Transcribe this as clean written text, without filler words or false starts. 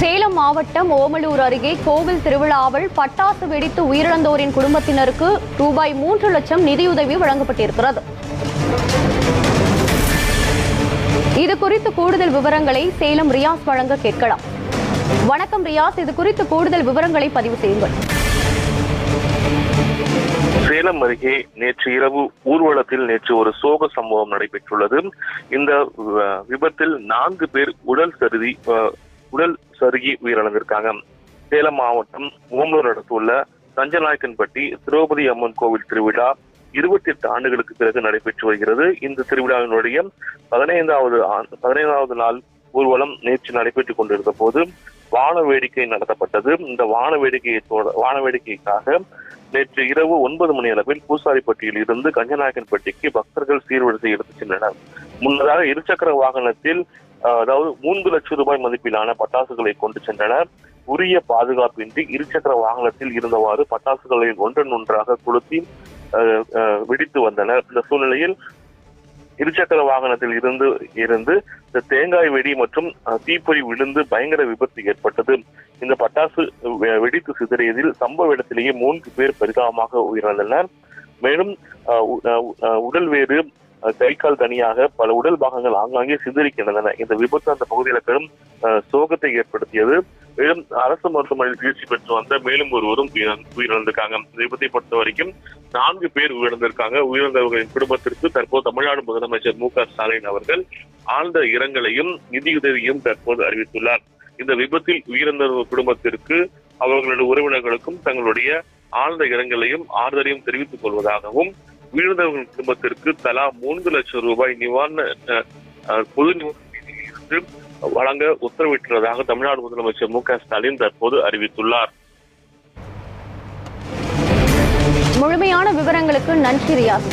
சேலம் மாவட்டம் ஓமலூர் அருகே கோவில் திருவிழாவில் பட்டாசு வெடித்து உயிரிழந்தோரின் குடும்பத்தினருக்கு ரூபாய் 3 லட்சம் நிதியுதவி வழங்கப்பட்டிருக்கிறது. இது குறித்து கூடுதல் விவரங்களை சேலம் ரியாஸ் வழங்க கேட்கலாம். வணக்கம் ரியாஸ், இது குறித்து கூடுதல் விவரங்களை பதிவு செய்யுங்கள். சேலம் அருகே நேற்று இரவு ஊர்வலத்தில் ஒரு சோக சம்பவம் நடைபெற்றுள்ளது. இந்த விபத்தில் 4 பேர் உடல் சருகி உயிரிழந்திருக்காங்க. சேலம் மாவட்டம் ஓமலூர் அடுத்துள்ள தஞ்சநாயக்கன்பட்டி திரௌபதி அம்மன் கோவில் திருவிழா 28 ஆண்டுகளுக்கு பிறகு நடைபெற்று வருகிறது. இந்த திருவிழாவினுடைய 15வது நாள் ஊர்வலம் நேற்று நடைபெற்றுக் கொண்டிருந்த போது வான வேடிக்கை நடத்தப்பட்டது. இந்த வான வேடிக்கைக்காக நேற்று இரவு 9 மணி அளவில் பூசாரிப்பட்டியில் இருந்து கஞ்சநாயக்கன்பட்டிக்கு பக்தர்கள் சீர்வரிசை எடுத்துச் சென்றனர். முன்னதாக இருசக்கர வாகனத்தில் அதாவது 3 லட்சம் ரூபாய் மதிப்பிலான பட்டாசுகளை கொண்டு சென்றனர். உரிய பாதுகாப்பின்றி இருசக்கர வாகனத்தில் இருந்தவாறு பட்டாசுகளை ஒன்றன் ஒன்றாக கொளுத்தி வெடித்து வந்தனர். இந்த சூழ்நிலையில் இருசக்கர வாகனத்தில் இருந்து தேங்காய் வெடி மற்றும் தீப்பொறி விழுந்து பயங்கர விபத்து ஏற்பட்டது. இந்த பட்டாசு வெடித்து சிதறியதில் சம்பவ இடத்திலேயே 3 பேர் பரிதாபமாக உயிரிழந்தனர். மேலும் உடல் வேறு கை கால் தனியாக பல உடல் பாகங்கள் ஆங்காங்கே சிதறி கிடந்தன. இந்த விபத்து அந்த பகுதியில் பெரும் சோகத்தை ஏற்படுத்தியது. மேலும் அரசு மருத்துவமனையில் சிகிச்சை பெற்று வந்த மேலும் ஒருவரும் உயிரிழந்திருக்காங்க. இந்த விபத்தை பொறுத்த வரைக்கும் 4 பேர் உயிரிழந்திருக்காங்க. உயிரிழந்தவர்களின் குடும்பத்திற்கு தற்போது தமிழ்நாடு முதலமைச்சர் மு.க.ஸ்டாலின் அவர்கள் ஆழ்ந்த இரங்கலையும் நிதியுதவியும் தற்போது அறிவித்துள்ளார். இந்த விபத்தில் உயிரிழந்த குடும்பத்திற்கு அவர்களுடைய உறவினர்களுக்கும் தங்களுடைய ஆழ்ந்த இரங்கலையும் ஆறுதலையும் தெரிவித்துக் கொள்வதாகவும் உயிரிழந்தவர்கள் குடும்பத்திற்கு தலா 3 லட்சம் ரூபாய் நிவாரண பொது நிதியிலிருந்து வழங்க உத்தரவிட்டுள்ளதாக தமிழ்நாடு முதலமைச்சர் மு.க.ஸ்டாலின் தற்போது அறிவித்துள்ளார். முழுமையான விவரங்களுக்கு நன்றி ரியாஸ்.